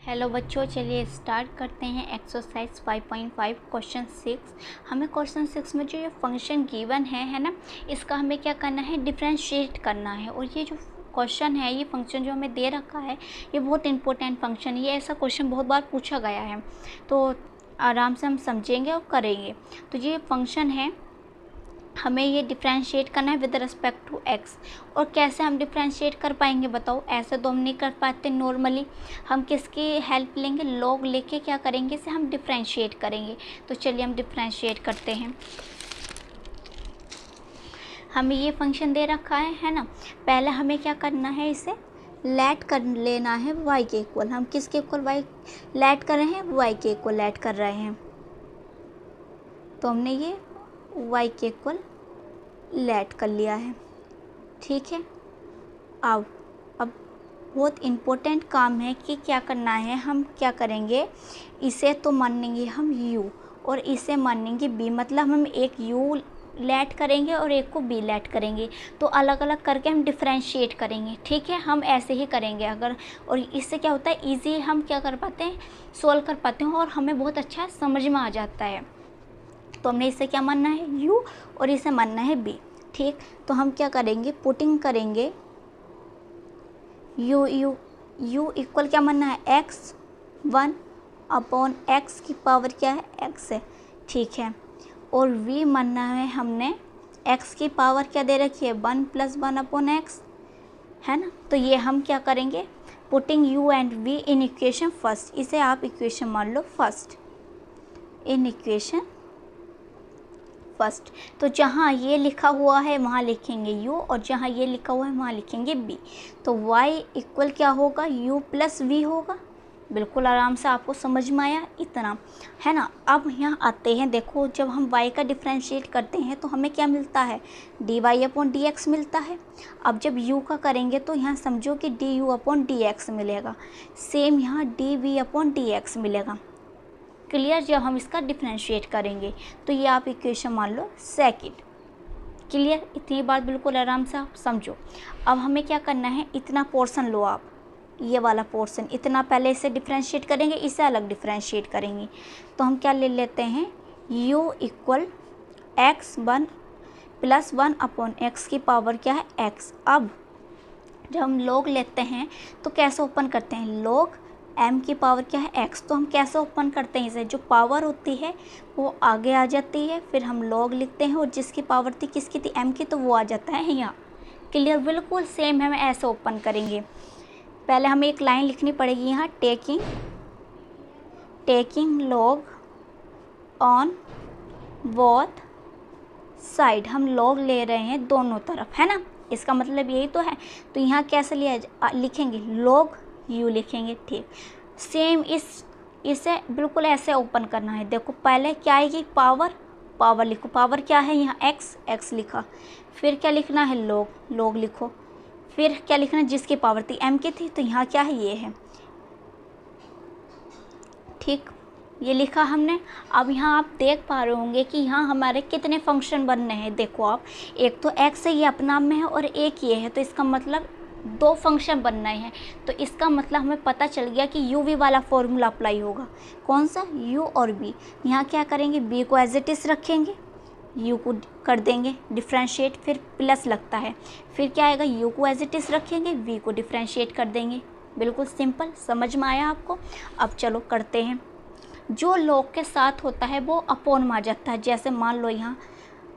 Hello बच्चों, चलिए start करते हैं एक्सरसाइज 5.5 क्वेश्चन 6। हमें क्वेश्चन 6 में जो ये फंक्शन गिवन है ना, इसका हमें क्या करना है, डिफरेंशिएट करना है। और ये जो क्वेश्चन है, ये फंक्शन जो हमें दे रखा है, ये बहुत इंपॉर्टेंट फंक्शन है। ये ऐसा क्वेश्चन बहुत बार पूछा गया है, तो आराम से हम समझेंगे और करेंगे। तो ये फंक्शन है, हमें ये डिफ्रेंशिएट करना है विद रिस्पेक्ट टू एक्स। और कैसे हम डिफ्रेंशिएट कर पाएंगे बताओ? ऐसे तो हम नहीं कर पाते नॉर्मली। हम किसकी हेल्प लेंगे? लॉग लेके क्या करेंगे, इसे हम डिफ्रेंशिएट करेंगे। तो चलिए हम डिफ्रेंशिएट करते हैं। हमें ये फंक्शन दे रखा है ना। पहले हमें क्या करना है, इसे लेट कर लेना है y के इक्वल। हम किसके इक्वल y लेट कर रहे हैं? y के इक्वल लेट कर रहे हैं। तो हमने ये y के इक्वल लेट कर लिया है, ठीक है। अब बहुत इम्पोर्टेंट काम है कि क्या करना है, हम क्या करेंगे, इसे तो मानेंगे हम u और इसे मानेंगे b। मतलब हम एक u लेट करेंगे और एक को b लेट करेंगे, तो अलग अलग करके हम डिफ्रेंशिएट करेंगे, ठीक है। हम ऐसे ही करेंगे अगर, और इससे क्या होता है, ईजी हम क्या कर पाते हैं, सोल्व कर पाते हैं और हमें बहुत अच्छा समझ में आ जाता है। तो हमने इसे क्या मानना है, u, और इसे मानना है b, ठीक। तो हम क्या करेंगे, पुटिंग करेंगे u इक्वल क्या मानना है, x1 अपॉन x की पावर क्या है, x है, ठीक है। और v मानना है हमने, x की पावर क्या दे रखी है, 1 + 1 अपॉन x, है ना। तो ये हम क्या करेंगे, putting u and v in equation first. इसे आप इक्वेशन मान लो फर्स्ट, इन इक्वेशन फर्स्ट। तो जहाँ ये लिखा हुआ है वहाँ लिखेंगे u, और जहाँ ये लिखा हुआ है वहाँ लिखेंगे b। तो y इक्वल क्या होगा, u + v होगा। बिल्कुल आराम से आपको समझ में आया इतना, है ना। अब यहाँ आते हैं, देखो जब हम y का डिफ्रेंशिएट करते हैं तो हमें क्या मिलता है, dy/dx मिलता है। अब जब u का करेंगे तो यहाँ समझो कि du/dx मिलेगा। सेम यहाँ dv/dx मिलेगा। क्लियर? जब हम इसका डिफ्रेंशिएट करेंगे तो ये आप इक्वेशन मान लो सेकंड। क्लियर? इतनी बात बिल्कुल आराम से आप समझो। अब हमें क्या करना है, इतना पोर्शन लो आप, ये वाला पोर्शन, इतना पहले इसे डिफ्रेंशिएट करेंगे, इसे अलग डिफ्रेंशिएट करेंगे। तो हम क्या ले लेते हैं, u equal x1 + 1 upon x की पावर क्या है, x। अब जब हम लॉग लेते हैं तो कैसे ओपन करते हैं, लॉग m की पावर क्या है, x। तो हम कैसे ओपन करते हैं, इसे जो पावर होती है वो आगे आ जाती है, फिर हम लॉग लिखते हैं और जिसकी पावर थी किसकी थी, m की, तो वो आ जाता है यहाँ। क्लियर? बिल्कुल सेम है, हम ऐसे ओपन करेंगे। पहले हमें एक लाइन लिखनी पड़ेगी यहाँ, taking log on both side. हम लॉग ले रहे हैं दोनों तरफ, है ना, इसका मतलब यही तो है। तो यहाँ कैसे लिखेंगे, लॉग u लिखेंगे, ठीक। सेम इसे बिल्कुल ऐसे ओपन करना है। देखो पहले क्या आएगी, पावर लिखो, पावर क्या है यहाँ, x लिखा। फिर क्या लिखना है, लॉग लिखो। फिर क्या लिखना है, जिसकी पावर थी m की थी, तो यहाँ क्या है, ये है, ठीक। ये लिखा हमने। अब यहाँ आप देख पा रहे होंगे कि यहाँ हमारे कितने फंक्शन बन रहे हैं। देखो आप, एक तो x है, ये अपना में है, और एक ये है, तो इसका मतलब 2 फंक्शन बन रहे हैं। तो इसका मतलब हमें पता चल गया कि u v वाला फॉर्मूला अप्लाई होगा। कौन सा, u और b। यहाँ क्या करेंगे, b को एज इट इज़ रखेंगे, u को कर देंगे डिफ्रेंशिएट, फिर प्लस लगता है, फिर क्या आएगा, u को एज इट इज़ रखेंगे, v को डिफ्रेंशिएट कर देंगे। बिल्कुल सिंपल, समझ में आया आपको? अब चलो करते हैं। जो लॉग के साथ होता है वो अपॉन में आ जाता है। जैसे मान लो यहाँ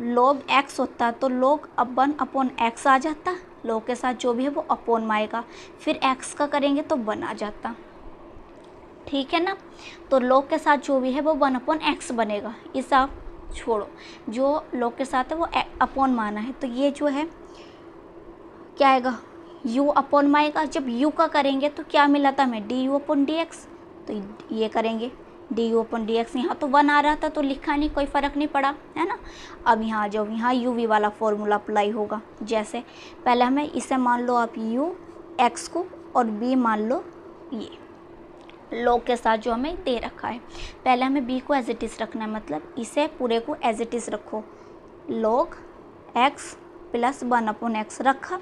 log x होता तो log 1/x आ जाता, log के साथ जो भी है वो अपॉन में आएगा, फिर x का करेंगे तो 1 आ जाता, ठीक है ना। तो log के साथ जो भी है वो 1/x बनेगा। इस आप छोड़ो, जो log के साथ है वो अपॉन में आना है। तो ये जो है क्या आएगा, u अपॉन में आएगा। जब u का करेंगे तो क्या मिला था हमें, du/dx। तो ये करेंगे du/dx, यहाँ तो 1 आ रहा था तो लिखा नहीं, कोई फ़र्क नहीं पड़ा, है ना। अब यहाँ जब यहाँ u v वाला फॉर्मूला अप्लाई होगा, जैसे पहले हमें इसे मान लो आप u x को, और b मान लो ये लॉग के साथ जो हमें दे रखा है। पहले हमें b को एज इट इज़ रखना है, मतलब इसे पूरे को एज इट इज़ रखो, log x + 1/x रखा।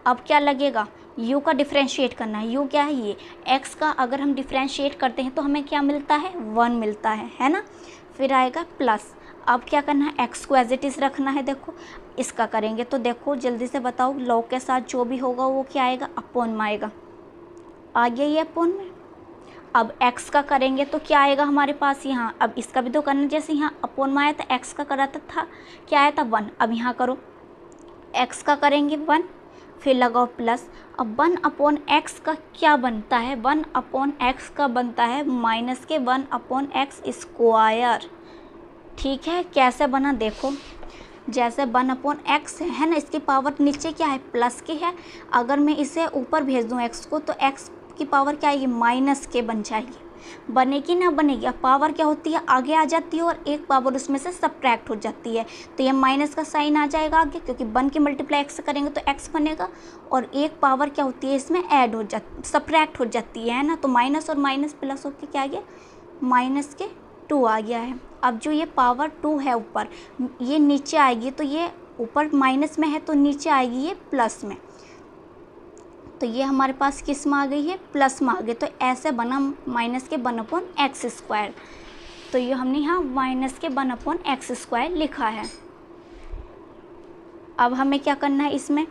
अब क्या लगेगा, u का डिफ्रेंशिएट करना है। u क्या है, ये x का अगर हम डिफ्रेंशिएट करते हैं तो हमें क्या मिलता है, 1 मिलता है ना। फिर आएगा प्लस, अब क्या करना है, x को एज इट इज़ रखना है। देखो इसका करेंगे तो देखो जल्दी से बताओ, लॉग के साथ जो भी होगा वो क्या आएगा, अपॉन में आएगा। आ गया ये अपॉन में। अब x का करेंगे तो क्या आएगा हमारे पास यहाँ, अब इसका भी तो करना, जैसे यहाँ अपॉन में आया था x का कराता था क्या आया था 1, अब यहाँ करो x का करेंगे 1, फिर लगाओ प्लस। अब 1 अपॉन एक्स का क्या बनता है, 1 अपॉन एक्स का बनता है माइनस के 1 अपॉन एक्स स्क्वायर। ठीक है, कैसे बना देखो, जैसे 1 अपॉन एक्स है ना, इसकी पावर नीचे क्या है, प्लस की है। अगर मैं इसे ऊपर भेज दूँ एक्स को तो एक्स की पावर क्या आएगी, माइनस के बन जाएगी। बनेगी ना बनेगी, अब पावर क्या होती है, आगे आ जाती है और एक पावर उसमें से सब्ट्रैक्ट हो जाती है, तो ये माइनस का साइन आ जाएगा आगे, क्योंकि 1 की मल्टीप्लाई एक्स से करेंगे तो एक्स बनेगा, और एक पावर क्या होती है इसमें ऐड हो जाती, सब्ट्रैक्ट हो जाती है ना, तो माइनस और माइनस प्लस होकर क्या आ गया, माइनस के 2 आ गया है। अब जो ये पावर 2 है ऊपर, ये नीचे आएगी, तो ये ऊपर माइनस में है तो नीचे आएगी ये प्लस में, तो ये हमारे पास किस में आ गई है, प्लस में आ गई। तो ऐसे बना माइनस के 1 अपॉन एक्स स्क्वायर, तो ये हमने यहाँ माइनस के 1 अपॉन एक्स स्क्वायर लिखा है। अब हमें क्या करना है इसमें,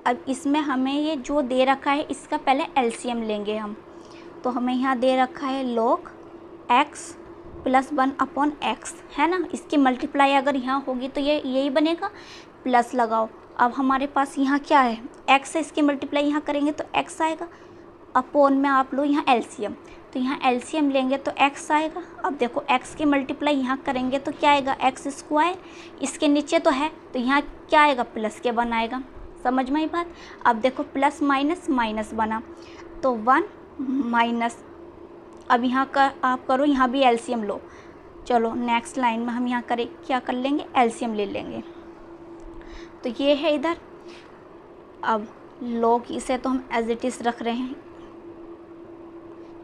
अब इसमें हमें ये जो दे रखा है इसका पहले एलसीएम लेंगे हम, तो हमें यहाँ दे रखा है log x plus 1 upon x, है ना, इसकी मल्टीप्लाई अगर यहाँ होगी तो ये यही बनेगा, प्लस लगाओ। अब हमारे पास यहाँ क्या है, x से इसकी मल्टीप्लाई यहाँ करेंगे तो x आएगा, अपॉन में आप लो यहाँ एलसीएम, तो यहाँ एलसीएम लेंगे तो x आएगा। अब देखो x की मल्टीप्लाई यहाँ करेंगे तो क्या आएगा, एक्स स्क्वायर, इसके नीचे तो है तो यहाँ क्या आएगा, प्लस के 1 आएगा। समझ में आई बात। अब देखो प्लस माइनस माइनस बना तो 1 माइनस, अब यहाँ का आप करो, यहाँ भी एलसीएम लो। चलो नेक्स्ट लाइन में हम यहाँ करें क्या कर लेंगे, एलसीएम ले लेंगे, तो ये है इधर। अब log इसे तो हम एज इट इज़ रख रहे हैं।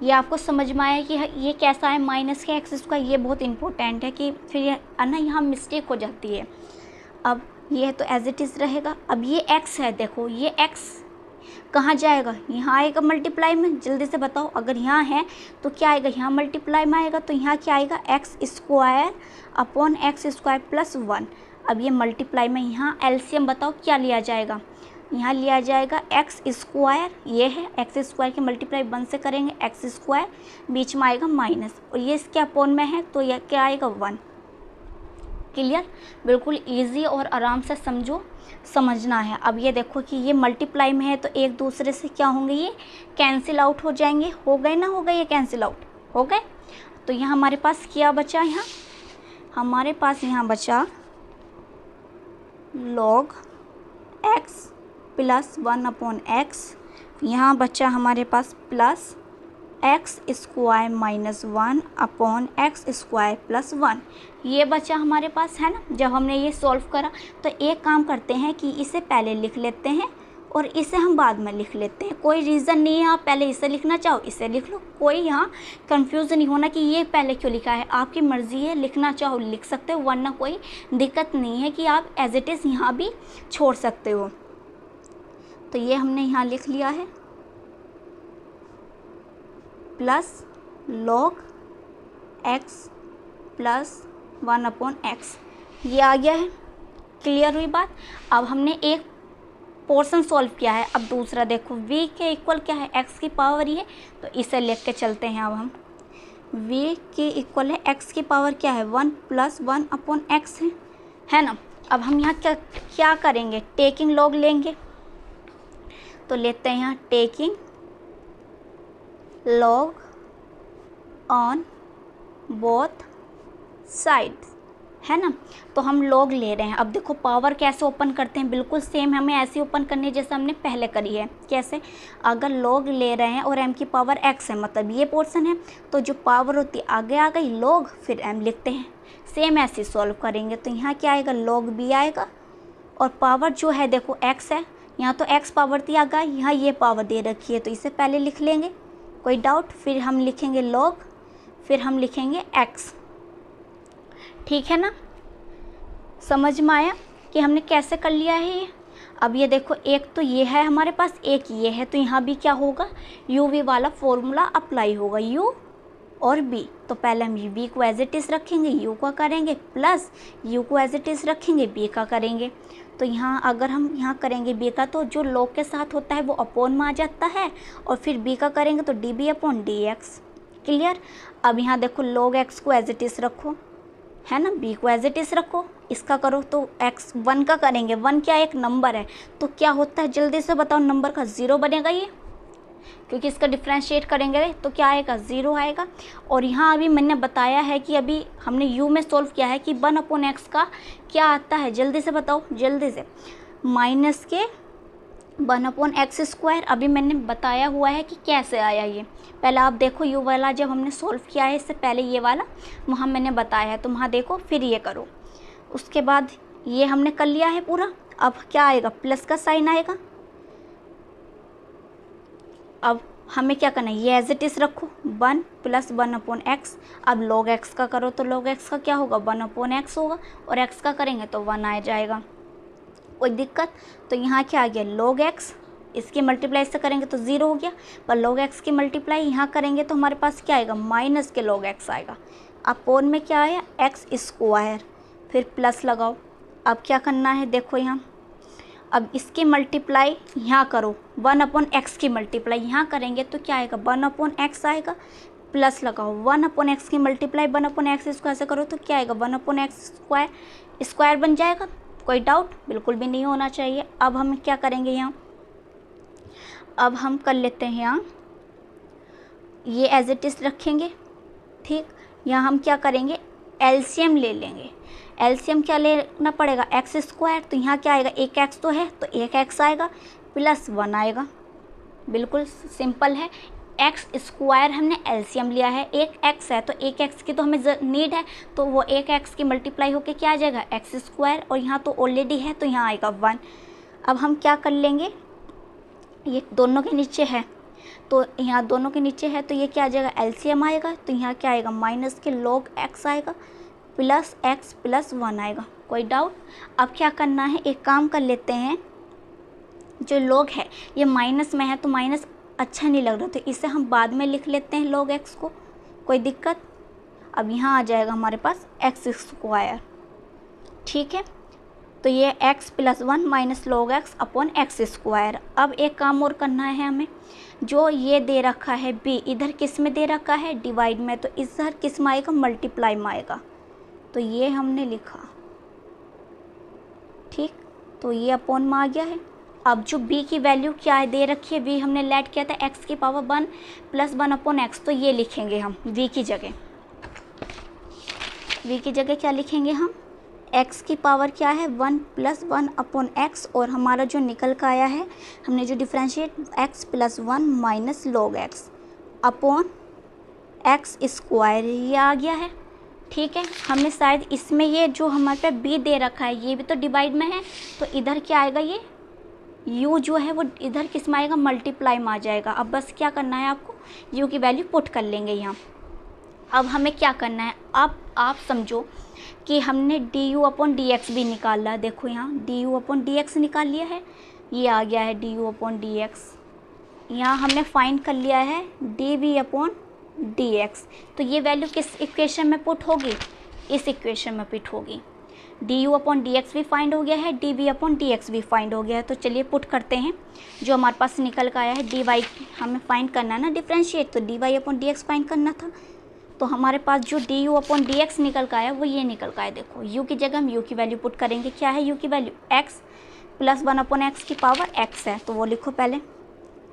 ये आपको समझ में आया कि ये कैसा है, माइनस के एक्स स्क्वायर, ये बहुत इंपॉर्टेंट है कि फिर ये ना यहाँ मिस्टेक हो जाती है। अब ये तो एज इट इज़ रहेगा। अब ये x है, देखो ये x कहाँ जाएगा, यहाँ आएगा मल्टीप्लाई में। जल्दी से बताओ, अगर यहाँ है तो क्या आएगा, यहाँ मल्टीप्लाई में आएगा, तो यहाँ क्या आएगा, x square upon x square plus 1। अब ये मल्टीप्लाई में यहाँ एलसीएम बताओ क्या लिया जाएगा, यहाँ लिया जाएगा एक्स स्क्वायर, ये है एक्स स्क्वायर की मल्टीप्लाई 1 से करेंगे एक्स स्क्वायर, बीच में आएगा माइनस, और ये इसके अपॉन में है तो यह क्या आएगा 1। क्लियर, बिल्कुल इजी और आराम से समझो, समझना है। अब ये देखो कि ये मल्टीप्लाई में है तो एक दूसरे से क्या होंगे, ये कैंसिल आउट हो जाएंगे, हो गए ना, हो गए, ये कैंसिल आउट हो गए। तो यहाँ हमारे पास क्या बचा, यहाँ हमारे पास यहाँ बचा log x plus 1 upon x, यहाँ बचा हमारे पास plus x square minus 1 upon x square plus 1, ये बचा हमारे पास, है ना। जब हमने ये सॉल्व करा तो एक काम करते हैं कि इसे पहले लिख लेते हैं और इसे हम बाद में लिख लेते हैं। कोई रीज़न नहीं है, आप पहले इसे लिखना चाहो इसे लिख लो, कोई यहाँ कंफ्यूजन नहीं होना कि ये पहले क्यों लिखा है, आपकी मर्ज़ी है, लिखना चाहो लिख सकते हो, वरना कोई दिक्कत नहीं है कि आप एज इट इज़ यहाँ भी छोड़ सकते हो। तो ये हमने यहाँ लिख लिया है plus log x plus 1 upon x, ये आ गया है। क्लियर हुई बात। अब हमने एक पोर्शन सॉल्व किया है, अब दूसरा देखो v के इक्वल क्या है, x की पावर ही है, तो इसे लिख के चलते हैं। अब हम v के इक्वल है x की पावर क्या है 1 प्लस 1 अपॉन एक्स है ना। अब हम यहाँ क्या करेंगे, टेकिंग log लेंगे, तो लेते हैं यहाँ taking log on both sides, है ना। तो हम log ले रहे हैं। अब देखो पावर कैसे ओपन करते हैं, बिल्कुल सेम हमें ऐसे ओपन करनी है जैसे हमने पहले करी है। कैसे, अगर log ले रहे हैं और m की पावर x है, मतलब ये पोर्शन है, तो जो पावर होती है आगे आ गई log, फिर m लिखते हैं। सेम ऐसे सॉल्व करेंगे तो यहाँ क्या आएगा, log b आएगा, और पावर जो है देखो x है, यहाँ तो x पावर दिया गया, यहाँ ये पावर दे रखी है, तो इसे पहले लिख लेंगे, कोई डाउट। फिर हम लिखेंगे log, फिर हम लिखेंगे x। ठीक है ना, समझ में आया कि हमने कैसे कर लिया है ये। अब ये देखो, एक तो ये है हमारे पास, एक ये है, तो यहाँ भी क्या होगा, यू वी वाला फॉर्मूला अप्लाई होगा, यू और बी। तो पहले हम बी को एज इट इज़ रखेंगे, यू का करेंगे, प्लस यू को एज इट इज़ रखेंगे, बी का करेंगे। तो यहाँ अगर हम यहाँ करेंगे बी का, तो जो लॉग के साथ होता है वो अपॉन में आ जाता है, और फिर बी का करेंगे तो d b upon d x. Clear. अब यहाँ देखो, लॉग एक्स को एज इट इज़ रखो, है ना, बी को एज इट इज़ रखो, इसका करो तो एक्स, वन का करेंगे, वन क्या एक नंबर है, तो क्या होता है जल्दी से बताओ, नंबर का ज़ीरो बनेगा ये, क्योंकि इसका डिफ्रेंशिएट करेंगे तो क्या आएगा, ज़ीरो आएगा। और यहाँ अभी मैंने बताया है कि अभी हमने यू में सॉल्व किया है कि 1/x का क्या आता है, जल्दी से बताओ, जल्दी से, माइनस के 1/x²। अभी मैंने बताया हुआ है कि कैसे आया ये, पहले आप देखो, यू वाला जब हमने सॉल्व किया है इससे पहले ये वाला, वहाँ मैंने बताया है, तो वहाँ देखो, फिर ये करो। उसके बाद ये हमने कर लिया है पूरा। अब क्या आएगा, प्लस का साइन आएगा। अब हमें क्या करना है, ये एज इट इज़ रखो, 1 + 1/x। अब log x का करो तो log x का क्या होगा, 1/x होगा, और x का करेंगे तो 1 आ जाएगा। कोई दिक्कत। तो यहाँ क्या आ गया, log x, इसकी मल्टीप्लाई से करेंगे तो 0 हो गया, पर log x की मल्टीप्लाई यहाँ करेंगे तो हमारे पास क्या आएगा, माइनस के log x आएगा। अपोन में क्या आया, x², फिर प्लस लगाओ। अब क्या करना है, देखो यहाँ, अब इसकी मल्टीप्लाई यहाँ करो, 1/x की मल्टीप्लाई यहाँ करेंगे तो क्या आएगा, 1/x आएगा, प्लस लगाओ, 1/x की मल्टीप्लाई 1/x² से करो तो क्या आएगा, 1/x², स्क्वायर बन जाएगा। कोई डाउट बिल्कुल भी नहीं होना चाहिए। अब हम क्या करेंगे यहाँ, अब हम कर लेते हैं यहाँ, ये एज इट इज़ रखेंगे, ठीक। यहाँ हम क्या करेंगे, एलसीएम ले लेंगे। एलसीएम क्या लेना पड़ेगा, x², तो यहाँ क्या आएगा, एक x तो है तो एक x आएगा, प्लस 1 आएगा। बिल्कुल सिंपल है। x² हमने एलसीएम लिया है, एक x है तो एक x की तो हमें नीड है, तो वो एक x की मल्टीप्लाई होके क्या आ जाएगा, x², और यहाँ तो ऑलरेडी है तो यहाँ आएगा 1। अब हम क्या कर लेंगे, ये दोनों के नीचे है तो यहाँ दोनों के नीचे है तो ये क्या आ जाएगा, एलसीएम आएगा, तो यहाँ क्या आएगा, माइनस के log x आएगा, प्लस x + 1 आएगा। कोई डाउट। अब क्या करना है, एक काम कर लेते हैं, जो log है ये माइनस में है तो माइनस अच्छा नहीं लग रहा, तो इसे हम बाद में लिख लेते हैं log x को। कोई दिक्कत। अब यहाँ आ जाएगा हमारे पास x², ठीक है। तो ये x + 1 minus log x upon x²। अब एक काम और करना है हमें, जो ये दे रखा है b, इधर किस में दे रखा है, डिवाइड में, तो इधर किस में आएगा, मल्टीप्लाई में आएगा, तो ये हमने लिखा, ठीक। तो ये अपॉन में आ गया है। अब जो b की वैल्यू क्या है दे रखी है, b हमने लेट किया था x⁻1 + 1/x, तो ये लिखेंगे हम v की जगह, v की जगह क्या लिखेंगे हम, x की पावर क्या है, 1 + 1/x, और हमारा जो निकल का आया है, हमने जो differentiate x + 1 minus log x upon x², ये आ गया है, ठीक है। हमने शायद इसमें ये जो हमारे पे b दे रखा है ये भी तो डिवाइड में है, तो इधर क्या आएगा, ये u जो है वो इधर किस में आएगा, मल्टीप्लाई में आ जाएगा। अब बस क्या करना है आपको, u की वैल्यू पुट कर लेंगे यहाँ। अब हमें क्या करना है, अब आप समझो कि हमने du/dx भी निकाला है, देखो यहाँ du/dx निकाल लिया है, ये आ गया है du/dx। यहाँ हमने फाइंड कर लिया है dv/dx, तो ये वैल्यू किस इक्वेशन में पुट होगी, इस इक्वेशन में पुट होगी। du/dx भी फाइंड हो गया है, dv/dx भी फाइंड हो गया है, तो चलिए पुट करते हैं। जो हमारे पास निकल कर आया है, dy हमें फाइंड करना है ना, डिफ्रेंशिएट, तो dy/dx फाइंड करना था, तो हमारे पास जो du/dx निकल का आया वो ये निकल का है। देखो u की जगह हम u की वैल्यू पुट करेंगे, क्या है u की वैल्यू, x + 1/x की पावर x है, तो वो लिखो पहले,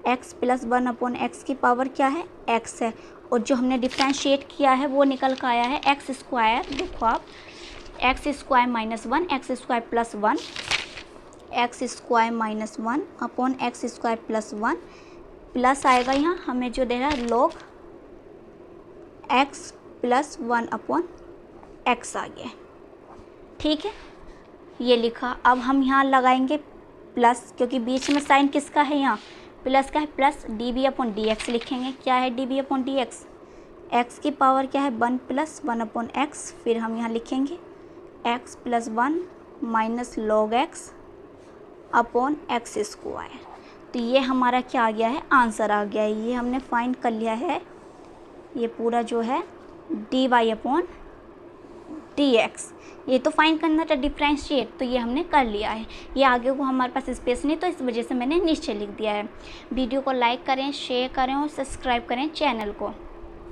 x + 1/x की पावर क्या है, x है, और जो हमने डिफ्रेंशिएट किया है वो निकल का आया है x²। देखो आप, x² - 1 x² + 1 x² - 1 upon x² + 1 plus आएगा यहाँ हमें जो दे रहा है log x + 1/x आ गया, ठीक है, ये लिखा। अब हम यहाँ लगाएंगे प्लस, क्योंकि बीच में साइन किसका है, यहाँ प्लस का है, प्लस dv/dx लिखेंगे। क्या है dv/dx, x की पावर क्या है, 1 + 1/x, फिर हम यहाँ लिखेंगे x + 1 minus log x upon x square. तो ये हमारा क्या आ गया है, आंसर आ गया है। ये हमने फाइंड कर लिया है, ये पूरा जो है d y upon d x. ये तो फाइंड करना था डिफ्रेंशिएट, तो ये हमने कर लिया है। ये आगे को हमारे पास स्पेस नहीं, तो इस वजह से मैंने नीचे लिख दिया है। वीडियो को लाइक करें, शेयर करें और सब्सक्राइब करें चैनल को।